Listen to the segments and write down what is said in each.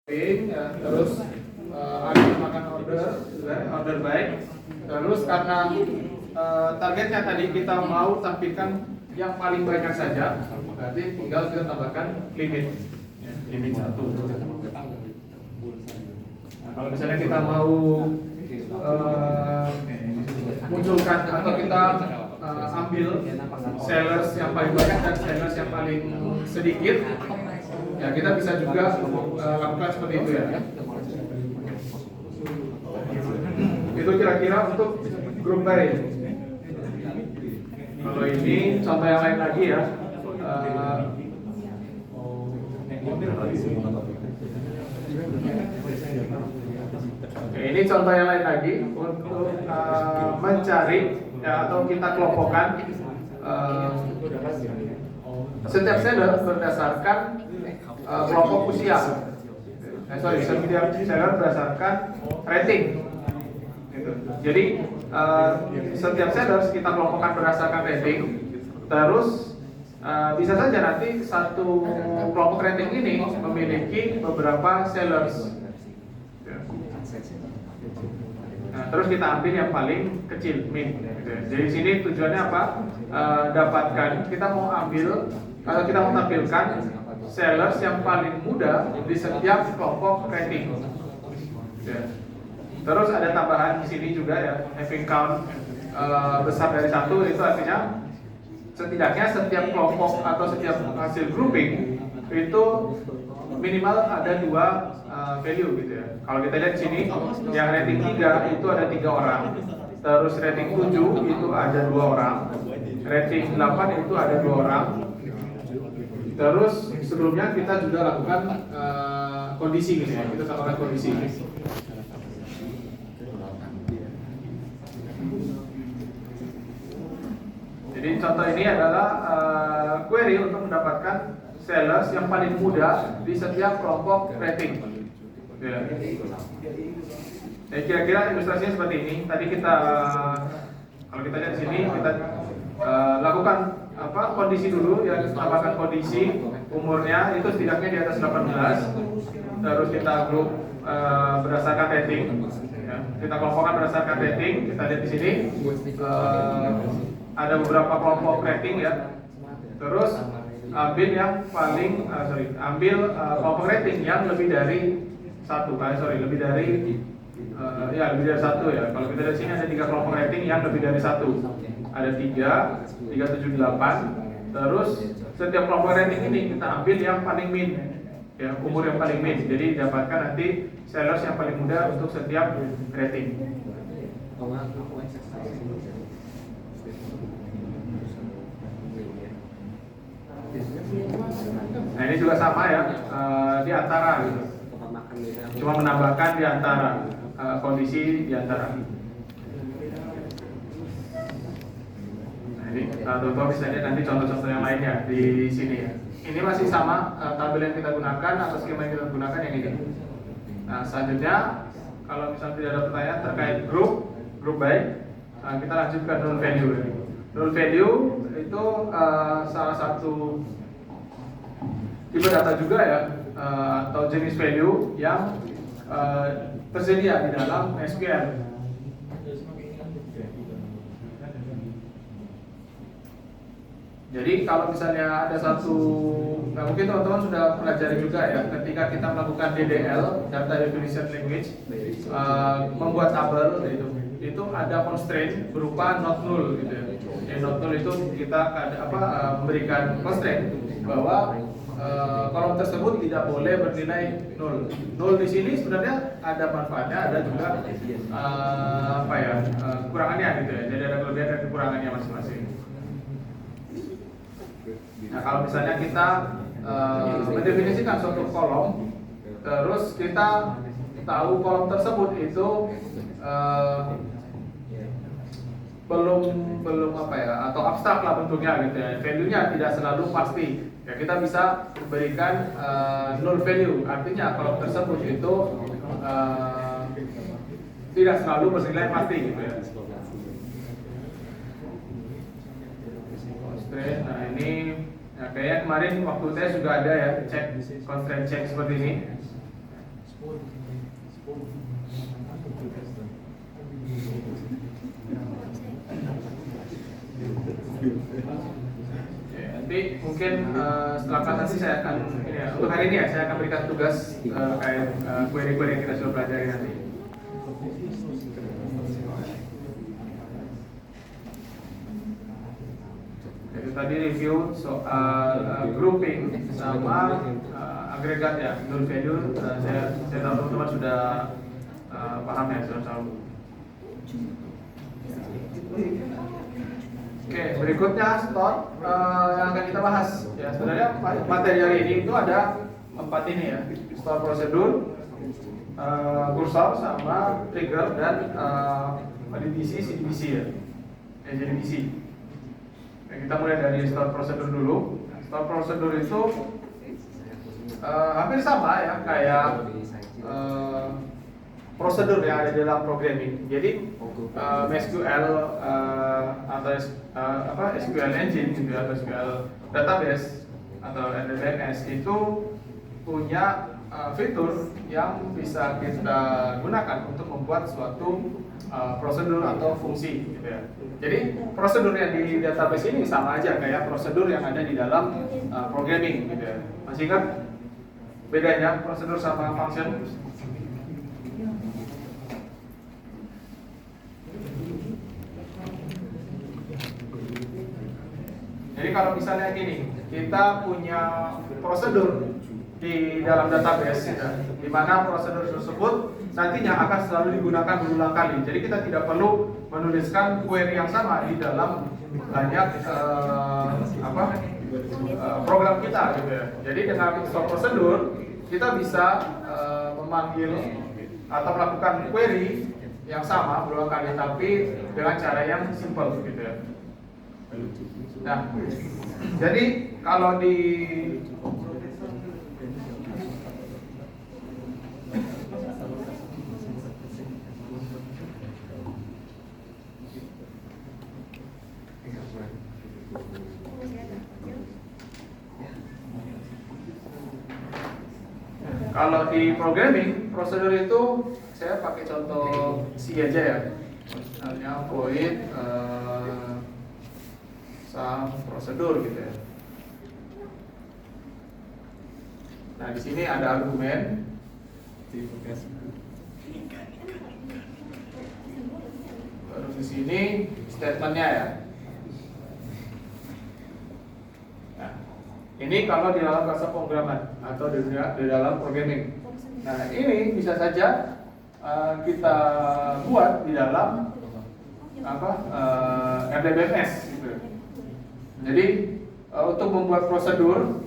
Ya, terus ada makan order baik. Terus karena targetnya tadi kita mau tampilkan yang paling banyak saja, berarti tinggal kita tambahkan limit, ya, limit 1. Nah, kalau misalnya kita mau munculkan atau kita ambil sellers yang paling banyak dan sellers yang paling sedikit, ya kita bisa juga lakukan seperti itu ya. Itu kira-kira untuk grup buy. Kalau ini contoh yang lain lagi ya. Oke, ini contoh yang lain lagi untuk mencari ya, atau kita kelompokkan setiap seller berdasarkan kelompok usia. Setiap seller berdasarkan rating. Jadi setiap seller kita kelompokkan berdasarkan rating. Terus bisa saja nanti satu kelompok rating ini memiliki beberapa sellers. Nah, terus kita ambil yang paling kecil, min. Jadi sini tujuannya apa? Dapatkan, kita mau ambil atau kita mau tampilkan sellers yang paling muda di setiap kelompok rating. Terus ada tambahan di sini juga ya, having count besar dari 1, itu artinya setidaknya setiap kelompok atau setiap hasil grouping itu minimal ada 2 value gitu ya. Kalau kita lihat sini, yang rating 3 itu ada 3 orang, terus rating 7 itu ada 2 orang, rating 8 itu ada 2 orang. Terus sebelumnya kita juga lakukan kondisi gitu ya, kita lakukan kondisi. Jadi contoh ini adalah query untuk mendapatkan sellers yang paling muda di setiap kelompok rating. Ya. Kira-kira ilustrasinya seperti ini. Tadi kita kalau kita lihat di sini kita lakukan kondisi dulu ya, tambahkan kondisi umurnya itu setidaknya di atas 18. Terus kita grup berdasarkan rating. Ya. Kita kelompokkan berdasarkan rating. Kita lihat di sini ada beberapa kelompok rating ya. Terus ambil yang paling ambil kelompok rating yang lebih dari 1, lebih dari lebih dari 1 ya. Kalau kita lihat sini ada 3 kelompok rating yang lebih dari 1. Ada 3, 7, 8. Terus setiap kelompok rating ini kita ambil yang paling min, ya, umur yang paling min. Jadi dapatkan nanti sellers yang paling muda untuk setiap rating. Nah ini juga sama ya, di antara gitu. Cuma menambahkan di antara kondisi di antara. Nah ini contoh misalnya nanti contoh-contoh yang lainnya di sini ya. Ini masih sama tabel yang kita gunakan atau skema yang kita gunakan yang ini. Nah selanjutnya kalau misalnya tidak ada pertanyaan terkait grup by, kita lanjut ke null value. Null value itu salah satu tipe data juga ya, atau jenis value yang tersedia di dalam SQL. Jadi kalau misalnya ada satu, nah mungkin teman-teman sudah pelajari juga ya, ketika kita melakukan DDL, Data Definition Language, membuat tabel itu ada constraint berupa not null gitu ya. Not null itu kita memberikan constraint bahwa kolom tersebut tidak boleh bernilai nol. Nol di sini sebenarnya ada manfaatnya, ada juga kekurangannya gitu ya. Jadi ada kelebihan dan kekurangannya masing-masing. Nah kalau misalnya kita mendefinisikan suatu kolom, terus kita tahu kolom tersebut itu belum atau abstrak lah bentuknya gitu ya. Value-nya tidak selalu pasti. Ya kita bisa berikan null value, artinya kolom tersebut itu tidak selalu bernilai pasti gitu ya. Constraint, nah ini ya, kayaknya kemarin waktu tes juga ada ya, cek constraint check seperti ini. Nanti mungkin setelah kelas nanti saya akan ini ya, untuk hari ini ya saya akan berikan tugas kayak query-query yang kita sudah pelajari nanti. Jadi tadi review soal grouping sama agregat ya, null value. Saya tahu teman-teman sudah paham ya, sudah tahu. Oke, berikutnya store yang akan kita bahas ya. Sebenarnya materi hari ini itu ada 4 ini ya, store prosedur, kursor sama trigger dan DBC, CDBC ya, JDBC. Kita mulai dari store prosedur dulu. Store prosedur itu hampir sama ya kayak prosedur yang ada dalam programming. Jadi SQL atau SQL engine gitu atau SQL database atau DBMS itu punya fitur yang bisa kita gunakan untuk membuat suatu prosedur atau fungsi gitu ya. Jadi prosedur yang di database ini sama aja kayak prosedur yang ada di dalam programming gitu ya. Masih ingat bedanya prosedur sama function? Jadi kalau misalnya gini, kita punya prosedur di dalam database, ya, di mana prosedur tersebut nantinya akan selalu digunakan berulang kali. Jadi kita tidak perlu menuliskan query yang sama di dalam banyak program kita, gitu ya. Jadi dengan store prosedur kita bisa memanggil atau melakukan query yang sama berulang kali, tapi dengan cara yang simple, gitu ya. Nah, jadi kalau di programming prosedur itu saya pakai contoh C aja ya, misalnya void some prosedur gitu ya. Nah di sini ada argumen, terus di sini statementnya ya. Nah, ini kalau di dalam bahasa pemrograman atau di dalam programming. Nah ini bisa saja kita buat di dalam RDBMS gitu. Jadi untuk membuat prosedur,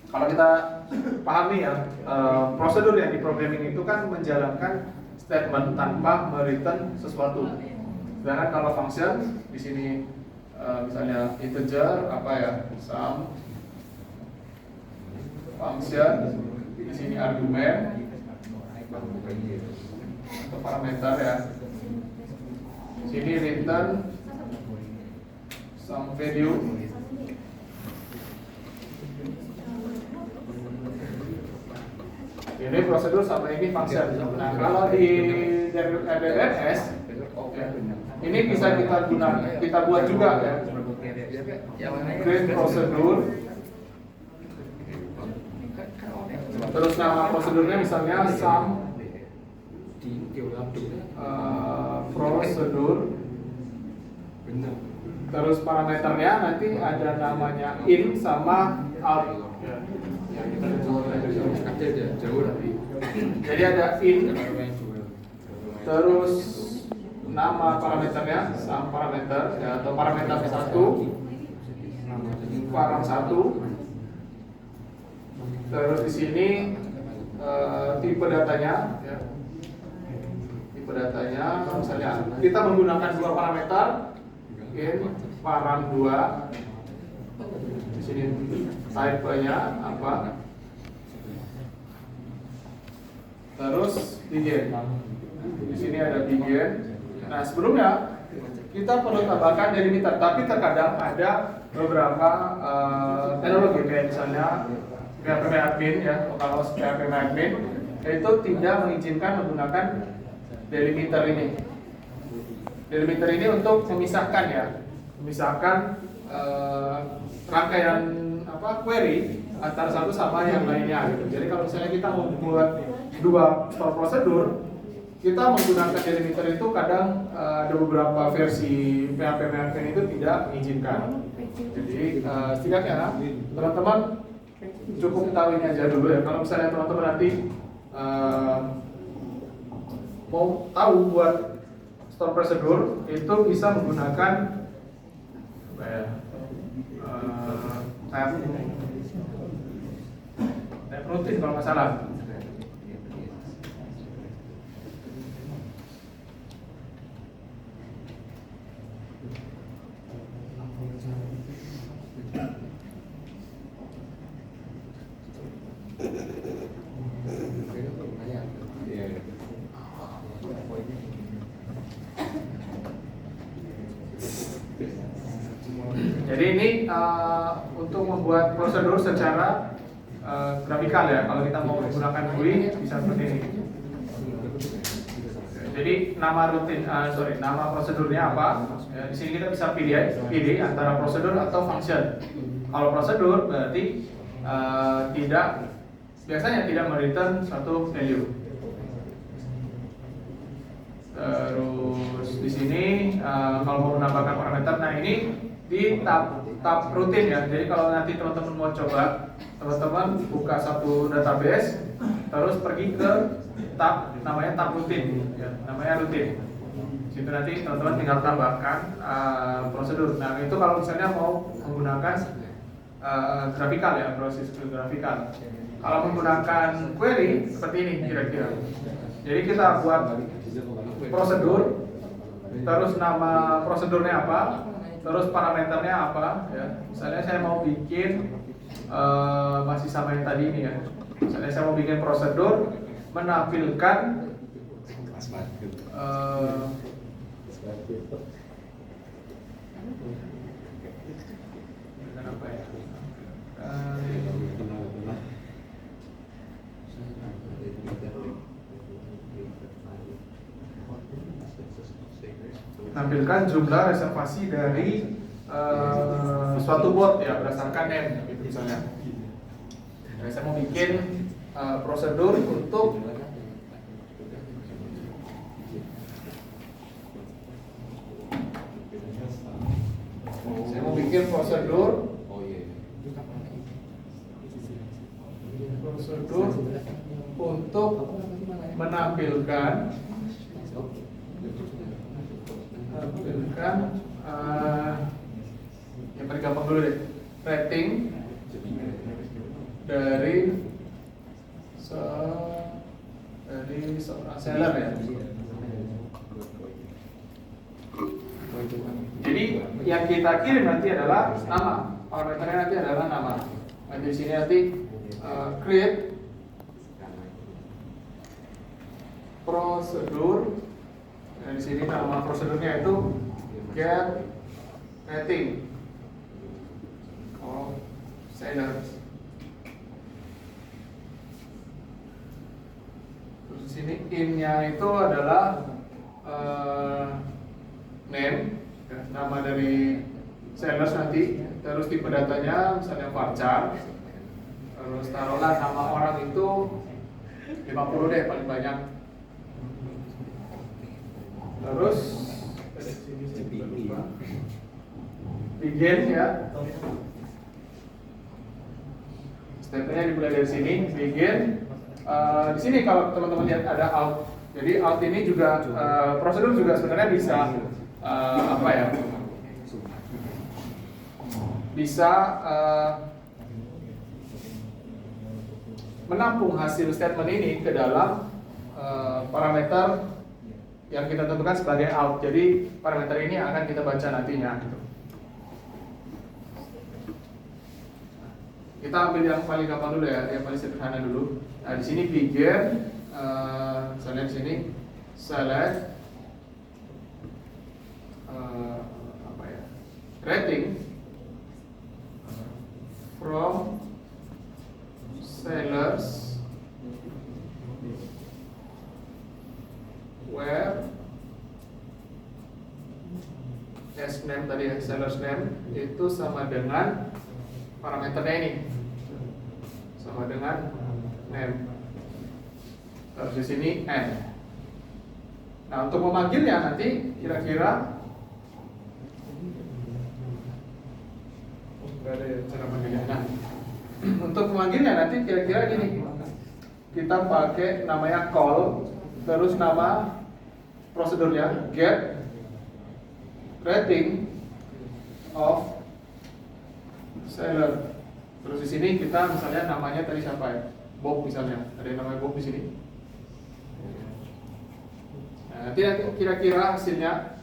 kalau kita pahami ya, prosedur yang di programming itu kan menjalankan statement tanpa mereturn sesuatu. Sedangkan kalau function di sini misalnya integer apa ya, sum function, di sini argumen atau parameter ya. Di sini return some value. Ini prosedur sama ini function. Nah, kalau di RDBMS ya, ini bisa kita buat juga ya. Create prosedur. Terus nama prosedurnya misalnya sum prosedur. Terus parameternya nanti ada namanya in sama out. Ya, kita jadi ada in, terus nama parameternya sum parameter ya, atau parameter 1, param 1. Terus di sini tipe datanya ya. Tipe datanya misalnya kita menggunakan 2 parameter, in param 2. Di sini type-nya apa? Terus begin. Di sini ada begin. Nah, sebelumnya kita perlu tambahkan delimiter, tapi terkadang ada beberapa teknologi kayak misalnya PHP admin ya, kalau PHP admin itu tidak mengizinkan menggunakan delimiter ini. Delimiter ini untuk memisahkan ya, memisahkan rangkaian query antara satu sama yang lainnya gitu. Jadi kalau misalnya kita mau membuat dua store prosedur, kita menggunakan delimiter itu kadang ada beberapa versi PHP MFN itu tidak mengizinkan. Jadi setidaknya teman-teman cukup tahu ini aja dulu ya. Kalau misalnya teman-teman nanti mau tahu buat store prosedur itu bisa menggunakan apa ya, tab rutin kalau nggak salah. Jadi ini untuk membuat prosedur secara grafikal ya. Kalau kita mau menggunakan GUI bisa seperti ini. Jadi nama nama prosedurnya apa? Ya, di sini kita bisa pilih antara prosedur atau function. Kalau prosedur berarti biasanya tidak mereturn suatu value. Terus di sini kalau mau menambahkan parameter, nah ini di tab rutin ya. Jadi kalau nanti teman-teman mau coba, teman-teman buka satu database, terus pergi ke tab namanya tab rutin, ya, namanya rutin. Situ nanti teman-teman tinggal tambahkan prosedur. Nah itu kalau misalnya mau menggunakan grafikal ya, proses grafikal. Kalau menggunakan query seperti ini kira-kira. Jadi kita buat prosedur, terus nama prosedurnya apa, terus parameternya apa ya. Misalnya saya mau bikin masih sama yang tadi ini ya. Misalnya saya mau bikin prosedur menampilkan apa ya? Menampilkan jumlah reservasi dari suatu bot ya berdasarkan name gitu misalnya. Nah, saya mau bikin prosedur untuk untuk menampilkan yang paling gampang dulu deh, rating dari seorang seller ya. Jadi yang kita kirim nanti adalah nama, parameternya nanti adalah nama. Nah, di sini nanti create prosedur. Nah, di sini nama prosedurnya itu get rating of sellers. Terus di sini in-nya itu adalah name, ya, nama dari sellers nanti. Terus tipe datanya misalnya varchar. Terus taruhlah nama orang itu 50 deh paling banyak. Terus begin ya. Stepnya dimulai dari sini, begin. Di sini kalau teman-teman lihat ada out. Jadi out ini juga prosedur juga sebenarnya bisa apa ya? Bisa menampung hasil statement ini ke dalam parameter yang kita tentukan sebagai out. Jadi parameter ini akan kita baca nantinya. Kita ambil yang paling gampang dulu ya, yang paling sederhana dulu. Nah di sini begin, misalnya di sini select apa ya, rating from sellers name tadi ya, seller's name itu sama dengan parameternya ini, sama dengan name. Terus di sini n. Nah, untuk memanggilnya nanti kira-kira nggak ada cara manggilnya. Nah, untuk memanggilnya nanti kira-kira gini, kita pakai namanya call, terus nama prosedurnya get rating of seller. Terus di sini kita misalnya namanya tadi siapa ya? Bob misalnya. Ada yang namanya Bob di sini. Nah, nanti kira-kira hasilnya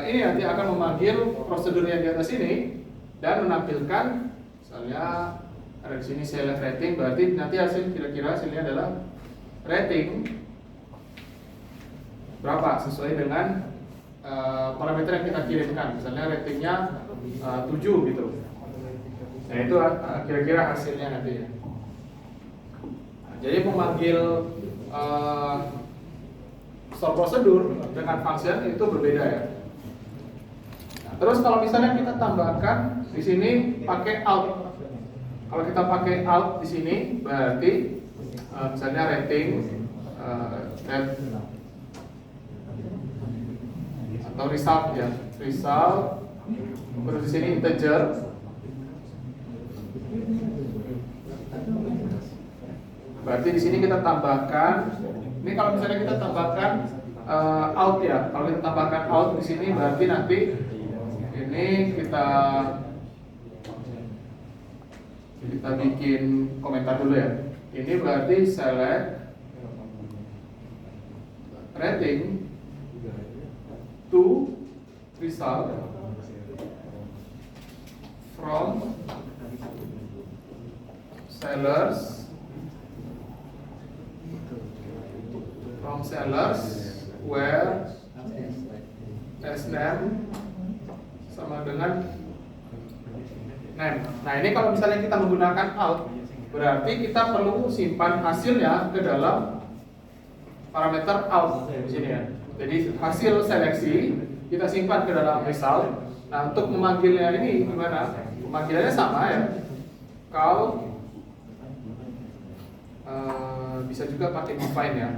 ini nanti akan memanggil prosedur yang di atas ini dan menampilkan misalnya ada di sini select rating, berarti nanti hasil kira-kira hasilnya adalah rating berapa sesuai dengan parameter yang kita kirimkan. Misalnya ratingnya 7 gitu. Nah, itu kira-kira hasilnya nanti ya. Nah, jadi memanggil store prosedur dengan function itu berbeda ya. Nah, terus kalau misalnya kita tambahkan di sini pakai out. Kalau kita pakai out di sini berarti misalnya rating atau result ya, result. Terus di sini integer. Berarti di sini kita tambahkan. Ini kalau misalnya kita tambahkan out ya. Kalau kita tambahkan out di sini berarti nanti ini kita bikin komentar dulu ya. Ini berarti select rating to result from sellers where as name sama dengan name. Nah, ini kalau misalnya kita menggunakan out, berarti kita perlu simpan hasilnya ke dalam parameter out di sini ya. Jadi hasil seleksi kita simpan ke dalam result. Nah, untuk memanggilnya ini gimana? Pemanggilannya sama ya. Call bisa juga pakai define ya.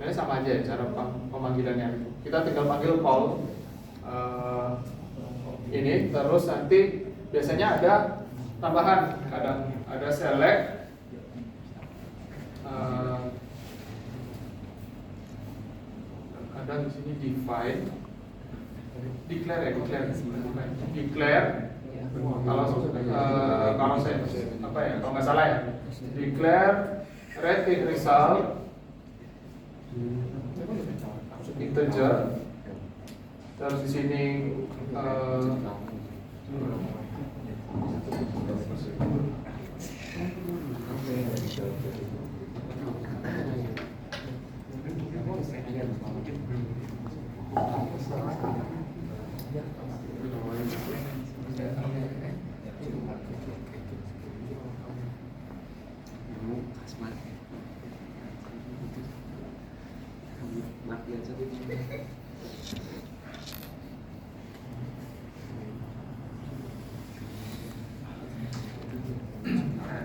Ini sama aja ya cara pemanggilannya. Kita tinggal panggil call ini, terus nanti biasanya ada tambahan, kadang ada select kadang di sini define, declare ya, declare. Kalau saya apa ya, kalau nggak salah ya, declare rating result integer. Terus di sini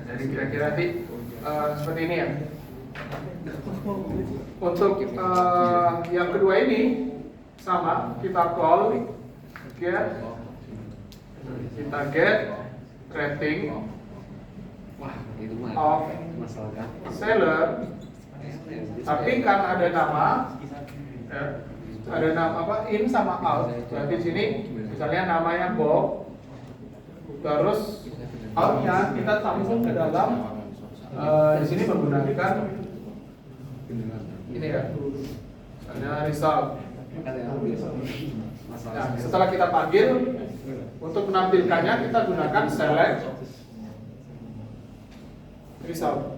jadi kira-kira nanti seperti ini ya. Untuk yang kedua ini sama, kita call get rating of seller, tapi kan ada nama ya, ada nama apa, in sama out. Berarti di sini misalnya namanya Bob, terus outnya kita tampung ke dalam di sini menggunakan ini ya, misalnya result. Nah, setelah kita panggil, untuk menampilkannya kita gunakan select result.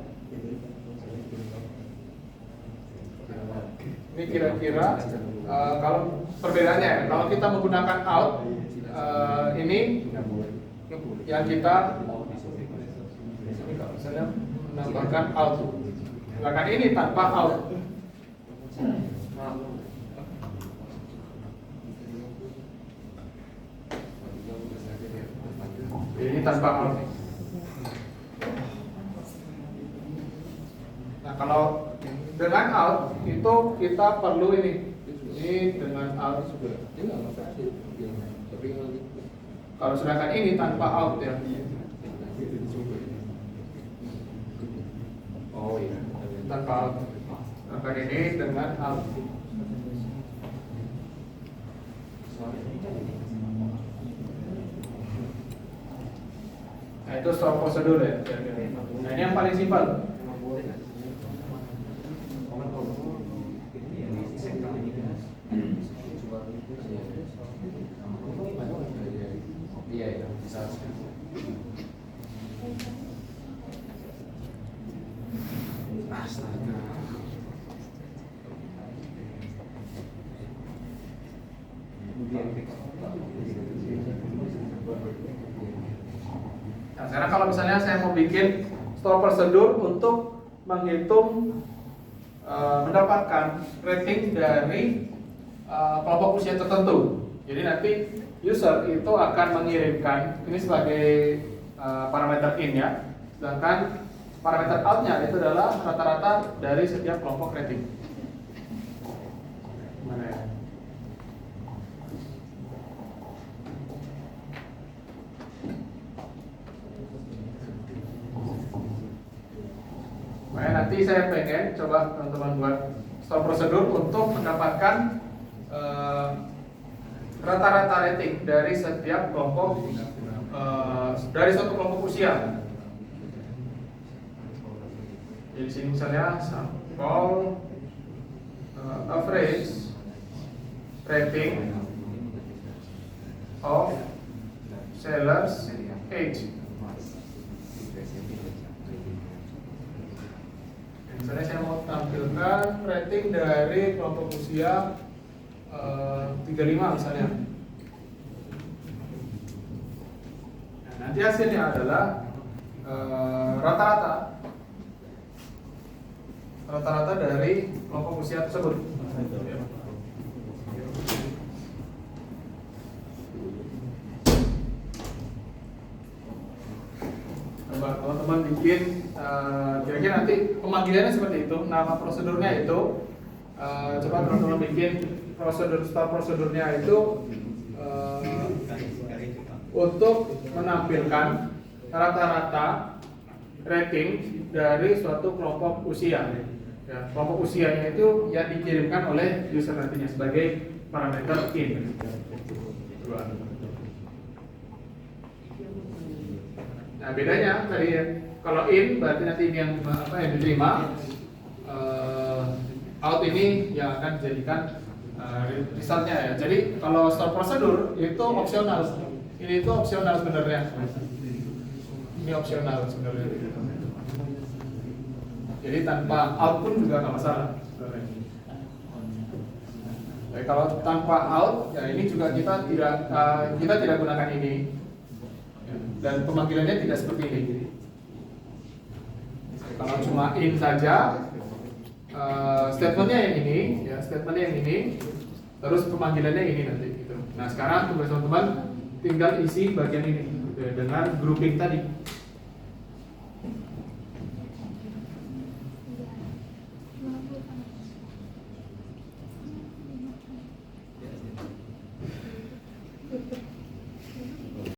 Ini kira-kira kalau perbedaannya ya, kalau kita menggunakan out, ini yang kita misalnya menambahkan out, bahkan ini tanpa out. Ini tanpa out. Nah, kalau dengan out itu kita perlu ini dengan out juga. Kalau sedangkan ini tanpa out ya. Oh iya, tanpa out. Sedangkan ini dengan out. Nah, itu store prosedur ya. Nah, ini yang paling simpel. Iya, bisa. Astaga. Nah, sekarang kalau misalnya saya mau bikin store prosedur untuk menghitung mendapatkan rating dari kelompok usia tertentu. Jadi nanti user itu akan mengirimkan ini sebagai parameter in ya, sedangkan parameter outnya itu adalah rata-rata dari setiap kelompok rating. Mana ya? Nah, nanti saya pengen coba teman-teman buat store prosedur untuk mendapatkan rata-rata rating dari setiap kelompok dari suatu kelompok usia. Jadi sini misalnya sampel average rating of sellers age. Misalnya saya mau tampilkan rating dari kelompok usia 35 misalnya. Nah, nanti hasilnya adalah rata-rata dari kelompok usia tersebut. Coba teman-teman bikin kira-kira nanti pemanggilannya seperti itu, nama prosedurnya itu coba teman-teman bikin prosedurnya itu untuk menampilkan rata-rata rating dari suatu kelompok usia. Ya, kelompok usianya itu yang dikirimkan oleh user nantinya sebagai parameter in. Nah, bedanya tadi ya, kalau in berarti nanti ini yang diterima, out ini yang akan dijadikan resultnya ya. Jadi kalau store prosedur itu opsional, ini itu opsional sebenarnya. Ini opsional sebenarnya. Jadi tanpa out pun juga nggak masalah. Jadi kalau tanpa out, ya ini juga kita tidak gunakan ini, dan pemanggilannya tidak seperti ini. Kalau cuma in saja, statementnya yang ini, ya statementnya yang ini, terus pemanggilannya ini nanti. Gitu. Nah sekarang tugas teman-teman tinggal isi bagian ini gitu ya, dengan grouping tadi.